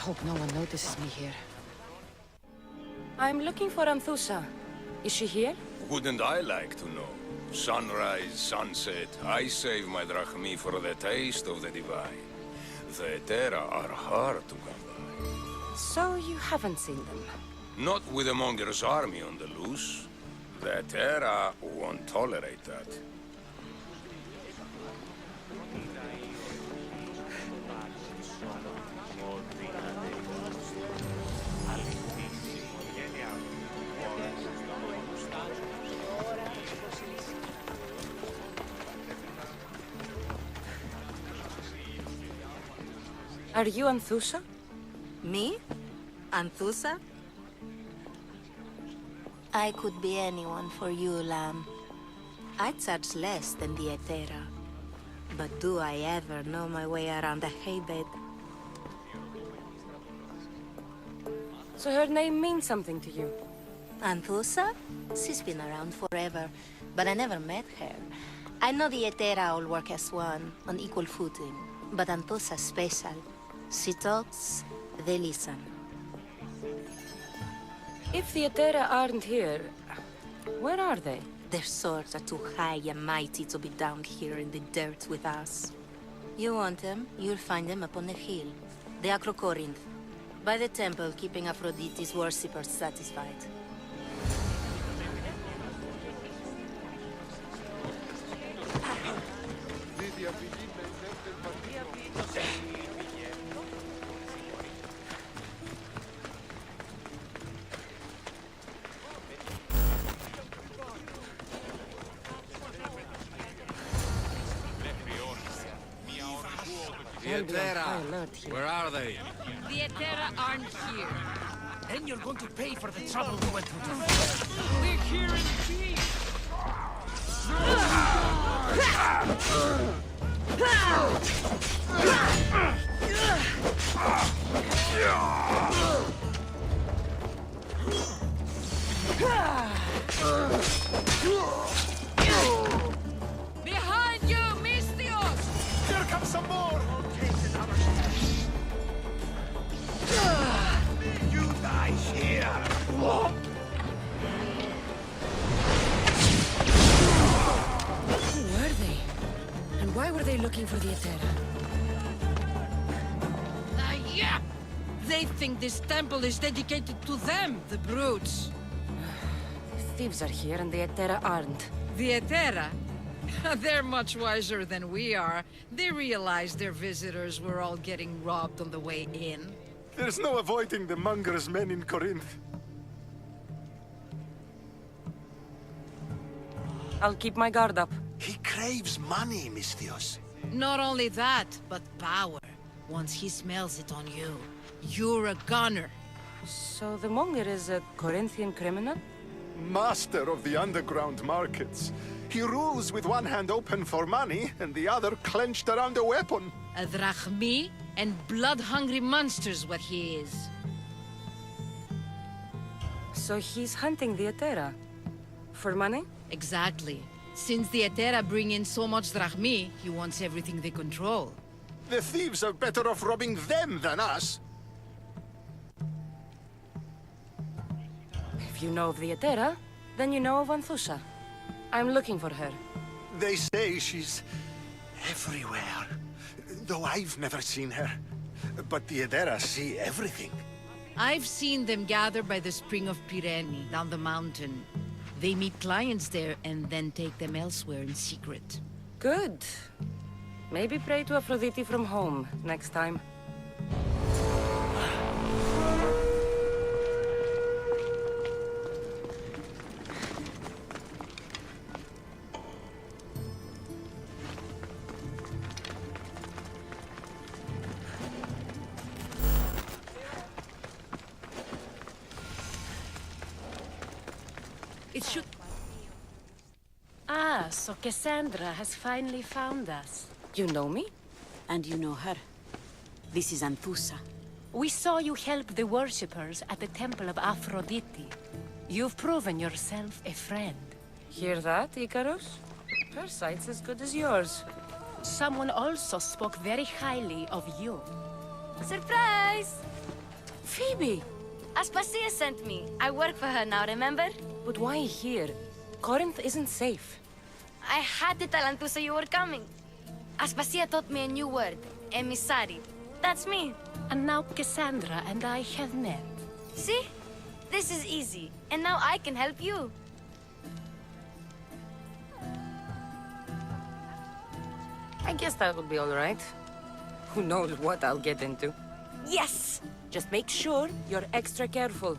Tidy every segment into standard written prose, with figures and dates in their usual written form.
hope no one notices me here. I'm looking for Anthusa. Is she here? Wouldn't I like to know? Sunrise, sunset, I save my drachmi for the taste of the divine. The Terra are hard to come by. So you haven't seen them? Not with the Monger's army on the loose. The Terra won't tolerate that. Are you Anthusa? Me? Anthusa? I could be anyone for you, Lamb. I charge less than the Etera. But do I ever know my way around a haybed? So her name means something to you? Anthusa? She's been around forever, but I never met her. I know the Etera all work as one, on equal footing. But Anthusa's special. She talks, they listen. If the Etera aren't here, where are they? Their swords are too high and mighty to be down here in the dirt with us. You want them, you'll find them up on the hill. The Acrocorinth. By the temple, keeping Aphrodite's worshippers satisfied. The Etera, where are they? The Etera aren't here. Then you're going to pay for the trouble we went through. We're here in peace. Behind you, Mystios! Here comes some more! You die here! Who were they? And why were they looking for the Etera? Yeah! They think this temple is dedicated to them, the brutes. Thieves are here and the Etera aren't. The Etera? They're much wiser than we are. They realized their visitors were all getting robbed on the way in. There's no avoiding the Monger's men in Corinth. I'll keep my guard up. He craves money, Mystios. Not only that, but power. Once he smells it on you, you're a gunner. So the Monger is a Corinthian criminal? Master of the underground markets. He rules with one hand open for money and the other clenched around a weapon. A drachmi and blood-hungry monster's what he is. So he's hunting the Etera? For money? Exactly. Since the Etera bring in so much drachmi, he wants everything they control. The thieves are better off robbing them than us. If you know of the Etera, then you know of Anthusa. I'm looking for her. They say she's everywhere. Though I've never seen her. But the Etera see everything. I've seen them gather by the spring of Pirene, down the mountain. They meet clients there and then take them elsewhere in secret. Good. Maybe pray to Aphrodite from home next time. It should... Ah, so Cassandra has finally found us. You know me? And you know her. This is Anthusa. We saw you help the worshippers at the Temple of Aphrodite. You've proven yourself a friend. Hear that, Icarus? Her sight's as good as yours. Someone also spoke very highly of you. Surprise! Phoebe! Aspasia sent me. I work for her now, remember? But why here? Corinth isn't safe. I had to tell Anthusa you were coming. Aspasia taught me a new word. Emissary. That's me. And now Cassandra and I have met. See? This is easy. And now I can help you. I guess that will be all right. Who knows what I'll get into. Yes! Just make sure you're extra careful.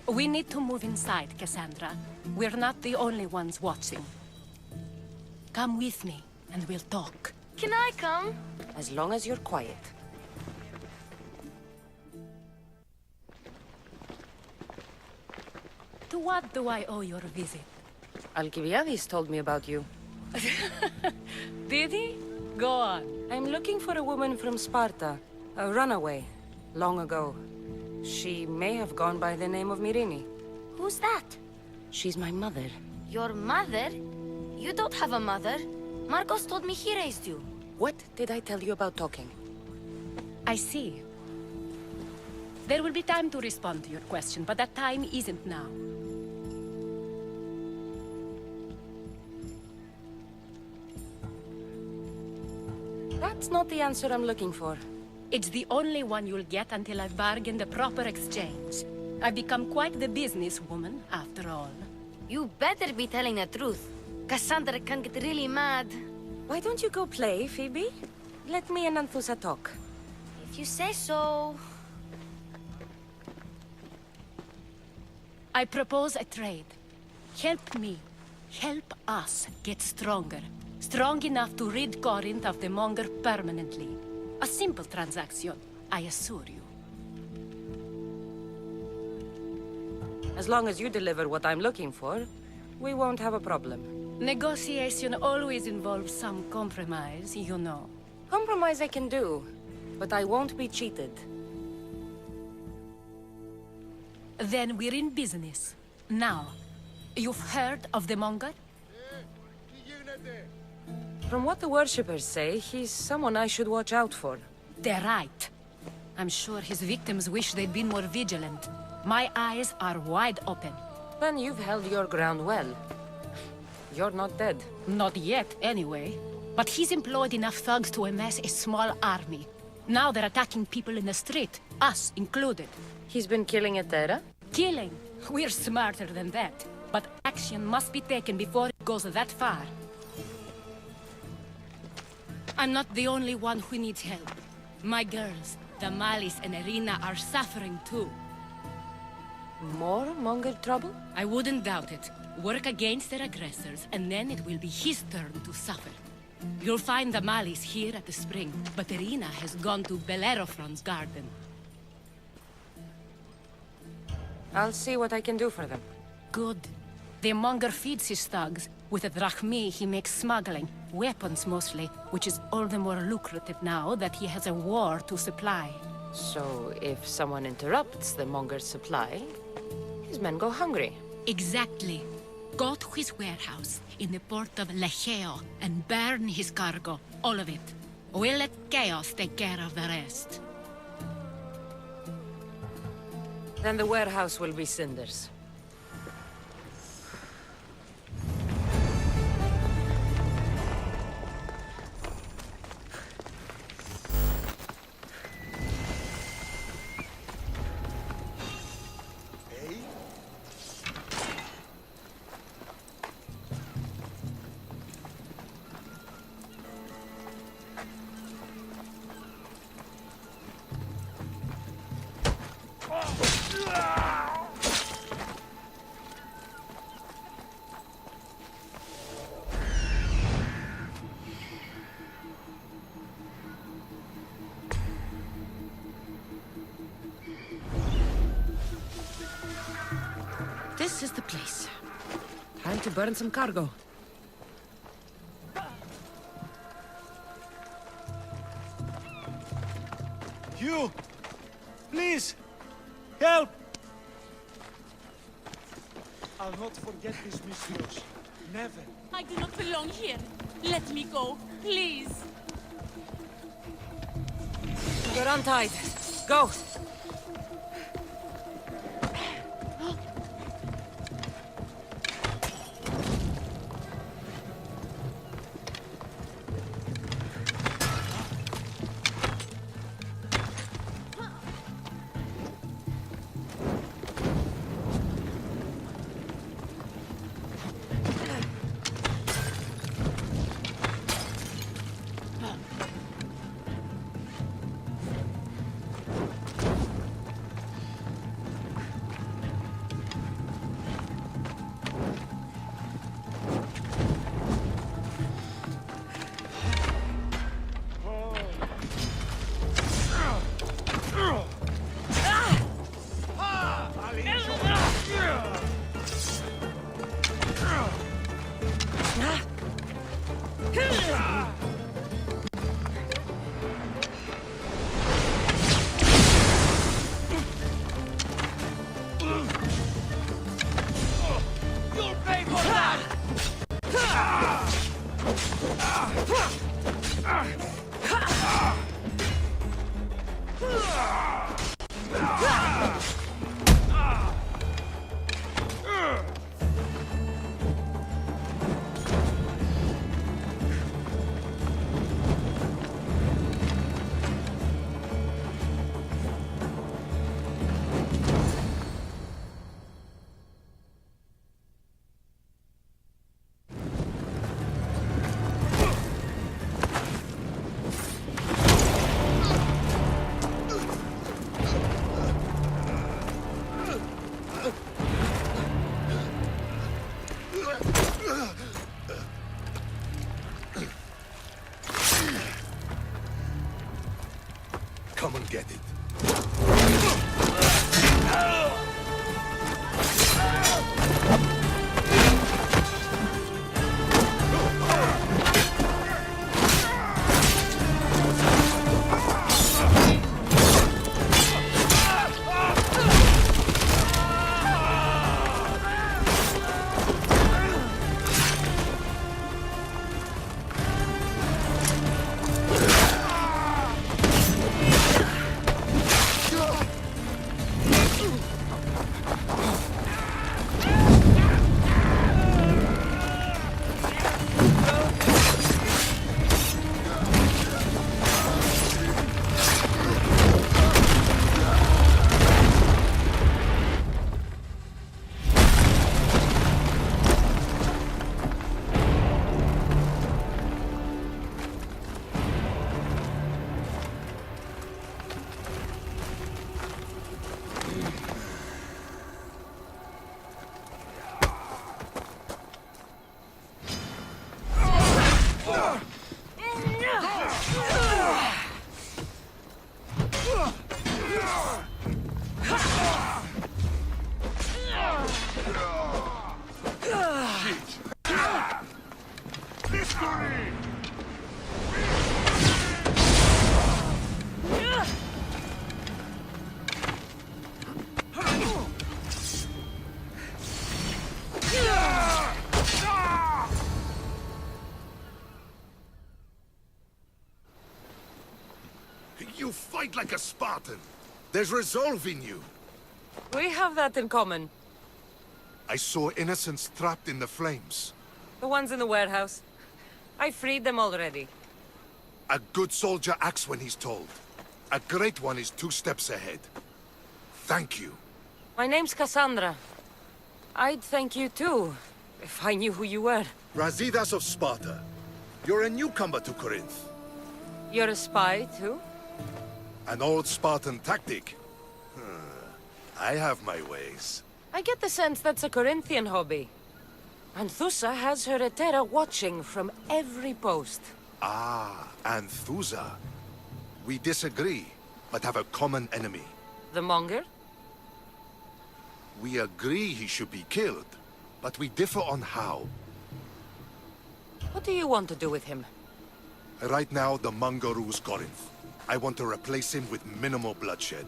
We need to move inside, Cassandra. We're not the only ones watching. Come with me, and we'll talk. Can I come? As long as you're quiet. To what do I owe your visit? Alcibiades told me about you. Did he? Go on. I'm looking for a woman from Sparta. A runaway. Long ago. She may have gone by the name of Myrrine. Who's that? She's my mother. Your mother? You don't have a mother. Marcos told me he raised you. What did I tell you about talking? I see. There will be time to respond to your question, but that time isn't now. That's not the answer I'm looking for. It's the only one you'll get until I've bargained a proper exchange. I've become quite the businesswoman, after all. You better be telling the truth. Cassandra can get really mad. Why don't you go play, Phoebe? Let me and Anthusa talk. If you say so... I propose a trade. Help me. Help us get stronger. Strong enough to rid Corinth of the Monger permanently. A simple transaction, I assure you. As long as you deliver what I'm looking for, we won't have a problem. Negotiation always involves some compromise, you know. Compromise I can do, but I won't be cheated. Then we're in business. Now, you've heard of the Monger? From what the worshippers say, he's someone I should watch out for. They're right. I'm sure his victims wish they'd been more vigilant. My eyes are wide open. Then you've held your ground well. You're not dead. Not yet, anyway. But he's employed enough thugs to amass a small army. Now they're attacking people in the street, us included. He's been killing Etera? Killing? We're smarter than that. But action must be taken before it goes that far. I'm not the only one who needs help. My girls, Damalis and Irina, are suffering too. More Monger trouble? I wouldn't doubt it. Work against their aggressors, and then it will be his turn to suffer. You'll find Damalis here at the spring, but Irina has gone to Bellerophon's garden. I'll see what I can do for them. Good. The Monger feeds his thugs. With the drachmi, he makes smuggling. Weapons, mostly, which is all the more lucrative now that he has a war to supply. So, if someone interrupts the Monger's supply, his men go hungry. Exactly. Go to his warehouse in the port of Lecheo and burn his cargo, all of it. We'll let chaos take care of the rest. Then the warehouse will be cinders. This is the place. Time to burn some cargo. You! Please! Help! I'll not forget this, Mistros. Never. I do not belong here. Let me go, please. You're untied. Go! Come and get it. You fight like a Spartan. There's resolve in you. We have that in common. I saw innocents trapped in the flames. The ones in the warehouse. I freed them already. A good soldier acts when he's told. A great one is 2 steps ahead. Thank you. My name's Cassandra. I'd thank you too, if I knew who you were. Razidas of Sparta. You're a newcomer to Corinth. You're a spy too? An old Spartan tactic. I have my ways. I get the sense that's a Corinthian hobby. Anthusa has her Etera watching from every post. Ah, Anthusa. We disagree, but have a common enemy. The Monger? We agree he should be killed, but we differ on how. What do you want to do with him? Right now, the Monger rules Corinth. I want to replace him with minimal bloodshed.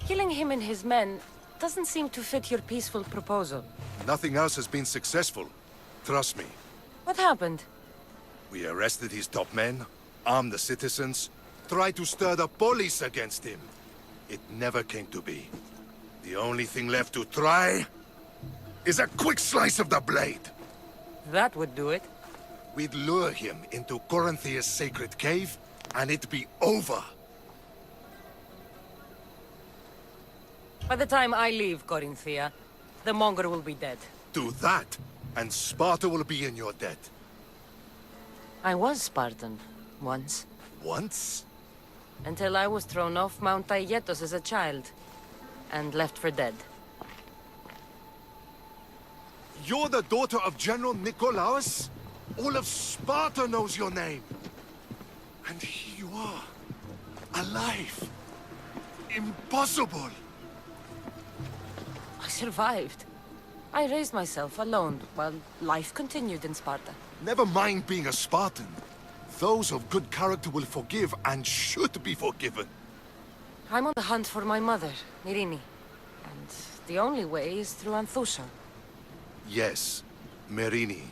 Killing him and his men doesn't seem to fit your peaceful proposal. Nothing else has been successful. Trust me. What happened? We arrested his top men, armed the citizens, tried to stir the police against him. It never came to be. The only thing left to try is a quick slice of the blade. That would do it. We'd lure him into Corinthia's sacred cave, and it'd be over. By the time I leave Corinthia, the Monger will be dead. Do that, and Sparta will be in your debt. I was Spartan, once. Once? Until I was thrown off Mount Aietos as a child, and left for dead. You're the daughter of General Nikolaos? All of Sparta knows your name. And here you are, alive. Impossible. I survived. I raised myself alone, while life continued in Sparta. Never mind being a Spartan. Those of good character will forgive and should be forgiven. I'm on the hunt for my mother, Myrine. And The only way is through Anthusa. Yes, Merini.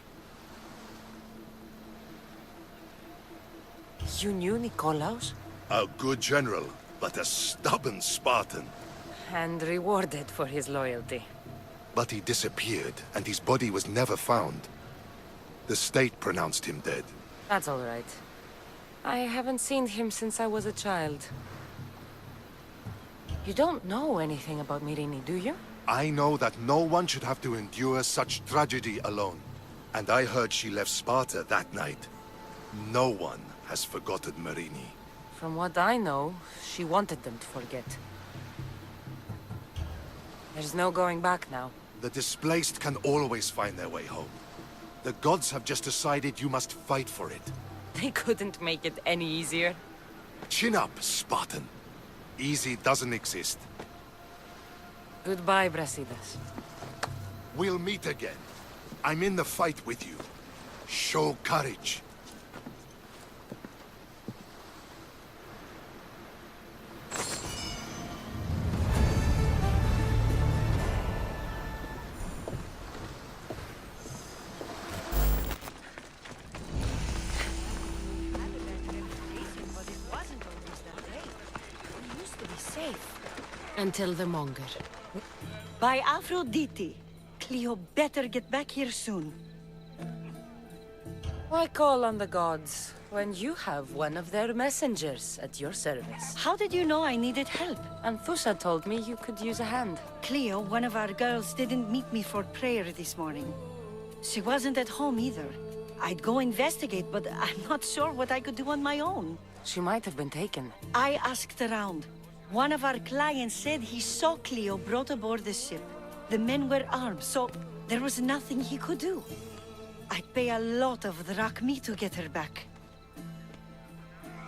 You knew Nikolaos? A good general, but a stubborn Spartan. And rewarded for his loyalty. But he disappeared, and his body was never found. The state pronounced him dead. That's all right. I haven't seen him since I was a child. You don't know anything about Merini, do you? I know that no one should have to endure such tragedy alone. And I heard she left Sparta that night. No one has forgotten Merini. From what I know, she wanted them to forget. There's no going back now. The displaced can always find their way home. The gods have just decided you must fight for it. They couldn't make it any easier. Chin up, Spartan. Easy doesn't exist. Goodbye, Brasidas. We'll meet again. I'm in the fight with you. Show courage. Until the monger. By Aphrodite. Cleo better get back here soon. Why call on the gods when you have one of their messengers at your service? How did you know I needed help? Anthusa told me you could use a hand. Cleo, one of our girls, didn't meet me for prayer this morning. She wasn't at home either. I'd go investigate, but I'm not sure what I could do on my own. She might have been taken. I asked around. One of our clients said he saw Cleo brought aboard the ship. The men were armed, so there was nothing he could do. I'd pay a lot of drachmi to get her back.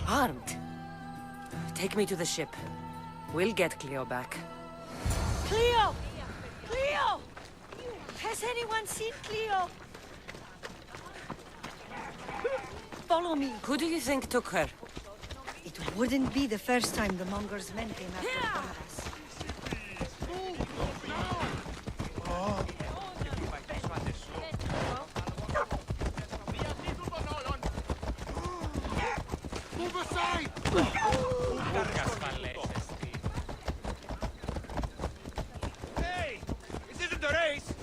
Armed? Take me to the ship. We'll get Cleo back. Cleo! Cleo! Has anyone seen Cleo? Follow me. Who do you think took her? It wouldn't be the first time the Monger's men came after us. Move aside! Hey! This isn't a race!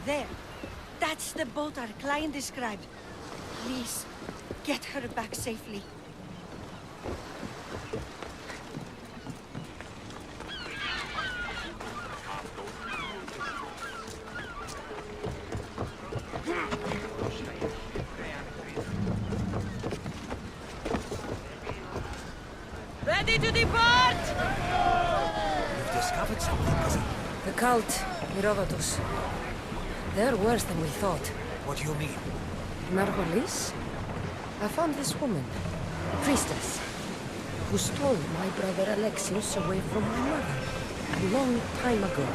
There. That's the boat our client described. Please, get her back safely. Ready to depart! You've discovered something, cousin. The cult, Herodotus. They're worse than we thought. What do you mean? Narholis? I found this woman. Priestess. who stole my brother Alexios away from my mother a long time ago.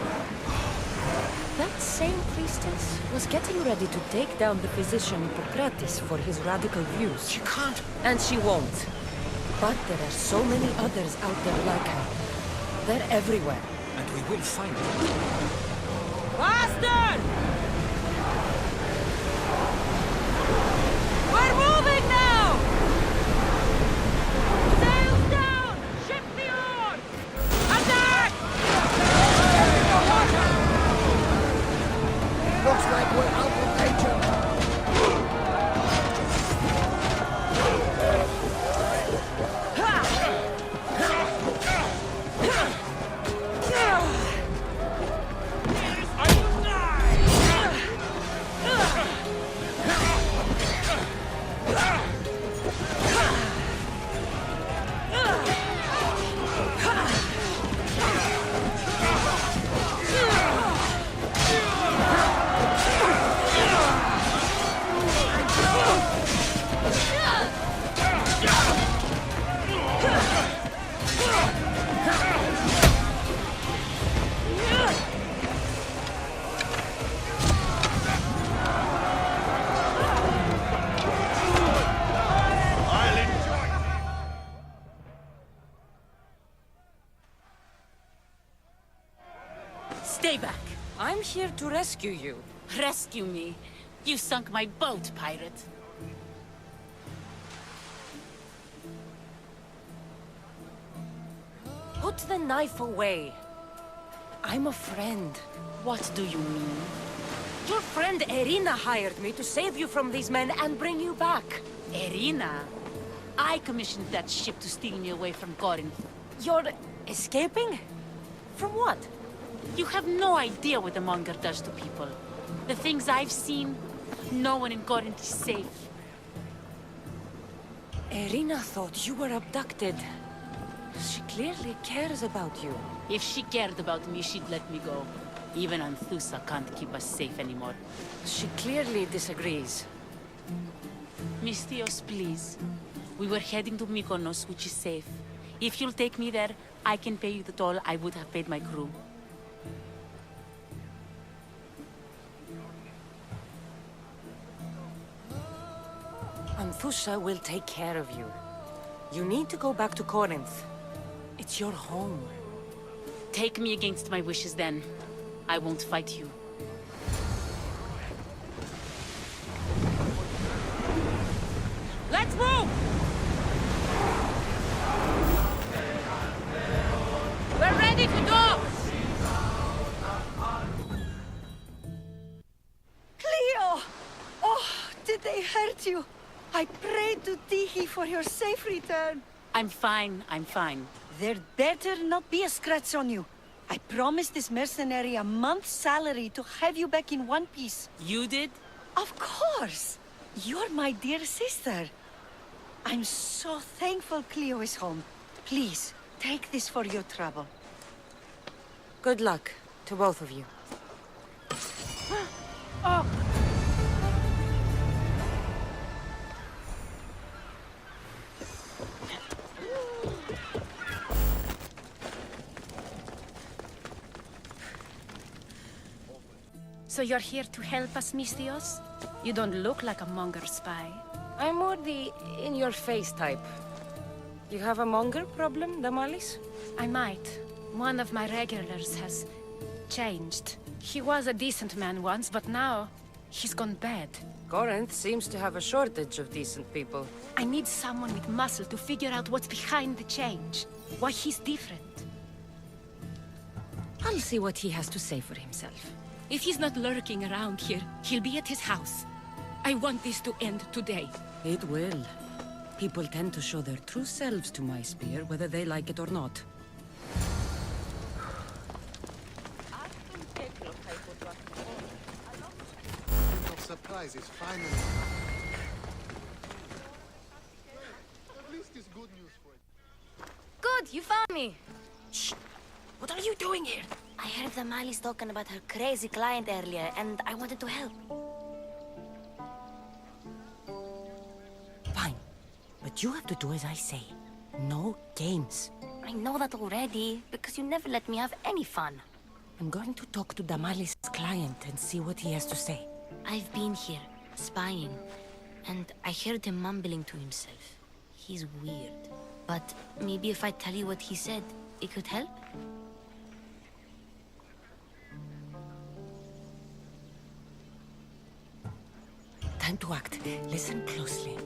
That same priestess was getting ready to take down the physician Hippocrates for his radical views. She can't. And she won't. But there are so many others out there like her. They're everywhere. And we will find them. Faster! We're moving now! Sails down! Ship the oars! Attack! Looks like we're out of danger. Stay back. I'm here to rescue you. Rescue me. You sunk my boat, pirate. Put the knife away. I'm a friend. What do you mean? Your friend Irina hired me to save you from these men and bring you back. Irina? I commissioned that ship to steal me away from Corinth. You're escaping? From what? You have no idea what the Monger does to people. The things I've seen, no one in Corinth is safe. Irina thought you were abducted. She clearly cares about you. If she cared about me, she'd let me go. Even Anthusa can't keep us safe anymore. She clearly disagrees. Mystios, please. We were heading to Mykonos, which is safe. If you'll take me there, I can pay you the toll I would have paid my crew. Anthusa will take care of you. You need to go back to Corinth. It's your home. Take me against my wishes then. I won't fight you. Let's move! We're ready to dock! Cleo! Oh, did they hurt you? I prayed to Tihi for your safe return. I'm fine, I'm fine. There better not be a scratch on you. I promised this mercenary a month's salary to have you back in one piece. You did? Of course! You're my dear sister. I'm so thankful Cleo is home. Please, take this for your trouble. Good luck to both of you. Oh! So you're here to help us, Mystios? You don't look like a Monger spy. I'm more the in-your-face type. You have a Monger problem, Damalis? I might. One of my regulars has changed. He was a decent man once, but now he's gone bad. Corinth seems to have a shortage of decent people. I need someone with muscle to figure out what's behind the change. Why he's different. I'll see what he has to say for himself. If he's not lurking around here, he'll be at his house. I want this to end today. It will. People tend to show their true selves to my spear, whether they like it or not. Surprise is finally. At least it's good news for you. Good, you found me. Shh! What are you doing here? I heard Damalis talking about her crazy client earlier, and I wanted to help. Fine. But you have to do as I say. No games. I know that already, because you never let me have any fun. I'm going to talk to Damali's client and see what he has to say. I've been here, spying, and I heard him mumbling to himself. He's weird. But maybe if I tell you what he said, it could help? Time to act. Listen closely.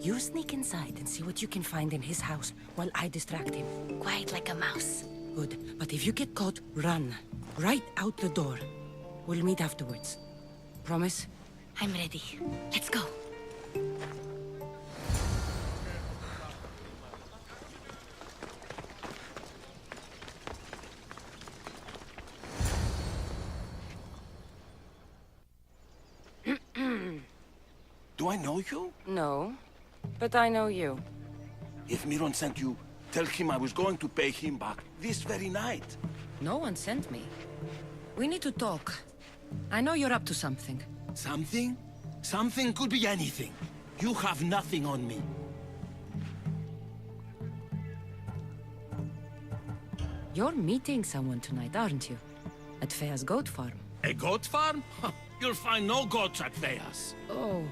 You sneak inside and see what you can find in his house while I distract him. Quiet like a mouse. Good. But if you get caught, run. Right out the door. We'll meet afterwards. Promise? I'm ready. Let's go. Do I know you? No. But I know you. If Miron sent you, tell him I was going to pay him back this very night. No one sent me. We need to talk. I know you're up to something. Something? Something could be anything. You have nothing on me. You're meeting someone tonight, aren't you? At Fea's goat farm. A goat farm? You'll find no goats at Thea's. Oh,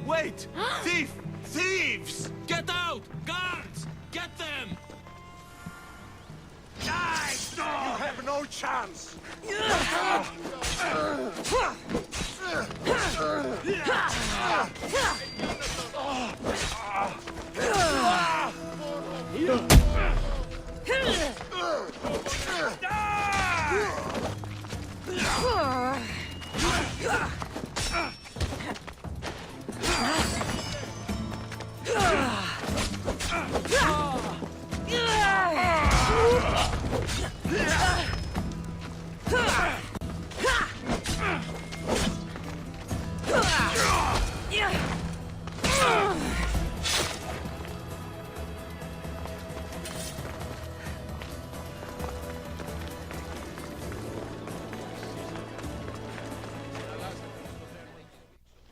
Wait! Thief! Thieves! Get out! Guards! Get them! Die! No! You have no chance!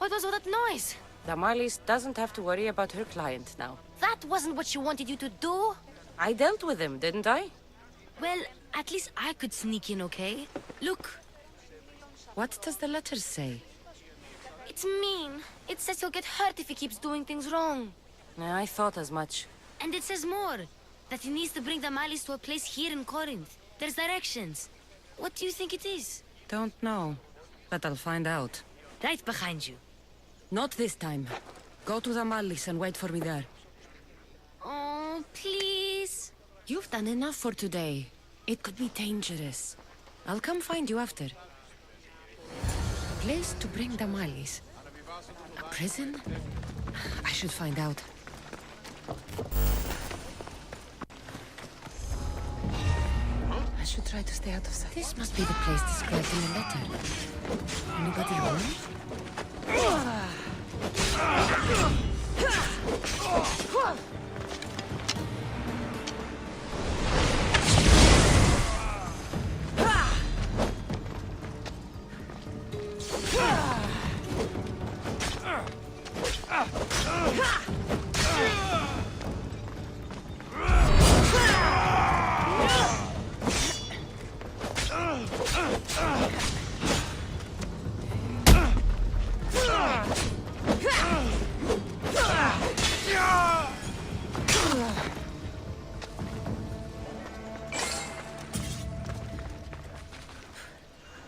What was all that noise? Damalis doesn't have to worry about her client now. That wasn't what she wanted you to do. I dealt with him, didn't I? Well, at least I could sneak in, okay? Look, what does the letter say? it's mean. It says he'll get hurt if he keeps doing things wrong. I thought as much. And it says more. That he needs to bring the Malis to a place here in Corinth. There's directions. What do you think it is? Don't know, but I'll find out. Right behind you. Not this time. Go to the Mallis and wait for me there. Oh, please. You've done enough for today. It could be dangerous. I'll come find you after. A place to bring the Mallis. A prison? I should find out. I should try to stay out of sight. This must be the place described in the letter. Anybody home?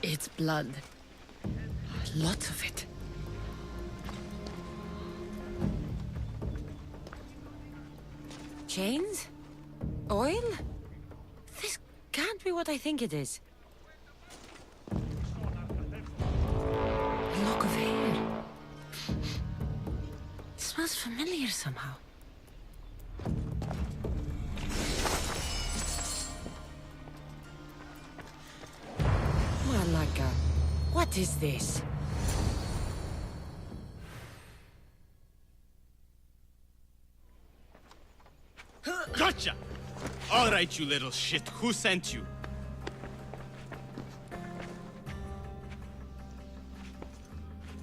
It's blood. Lots of it. Chains? Oil? This can't be what I think it is. A lock of hair. It smells familiar somehow. Malaka, what is this? Gotcha! All right, you little shit. Who sent you?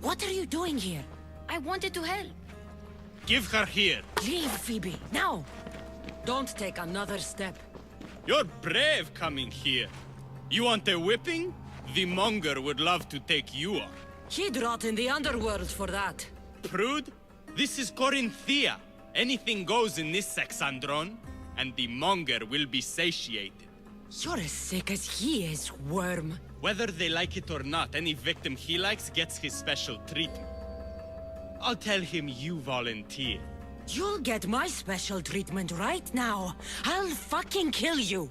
What are you doing here? I wanted to help. Give her here. Leave, Phoebe, now! Don't take another step. You're brave coming here. You want a whipping? The monger would love to take you on. He'd rot in the underworld for that. Prude, this is Corinthia. Anything goes in this Sexandron, and the monger will be satiated. You're as sick as he is, worm. Whether they like it or not, any victim he likes gets his special treatment. I'll tell him you volunteer. You'll get my special treatment right now. I'll fucking kill you.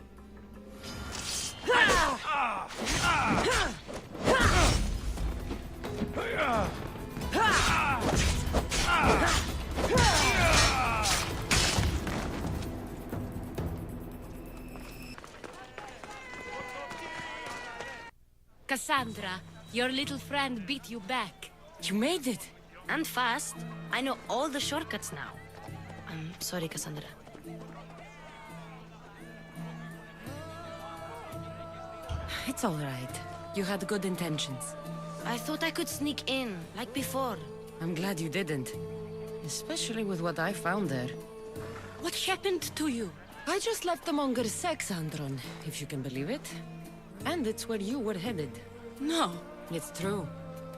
Cassandra, your little friend beat you back. You made it. And fast. I know all the shortcuts now. I'm sorry, Cassandra. It's all right. You had good intentions. I thought I could sneak in, like before. I'm glad you didn't. Especially with what I found there. What happened to you? I just left the monger's Sexandron, if you can believe it. And it's where you were headed. No. It's true.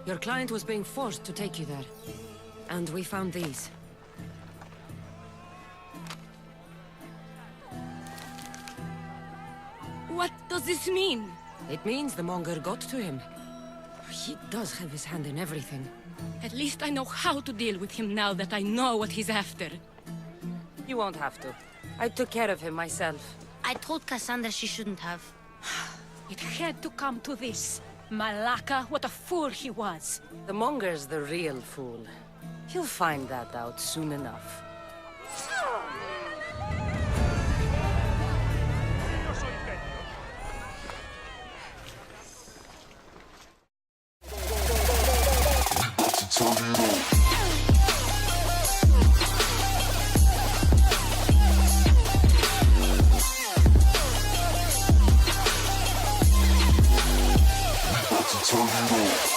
Your client was being forced to take you there. And we found these. What does this mean? It means the monger got to him. He does have his hand in everything. At least I know how to deal with him now that I know what he's after. You won't have to. I took care of him myself. I told Cassandra she shouldn't have. It had to come to this. Malaka, what a fool he was. The monger's the real fool. He'll find that out soon enough. Turn it on.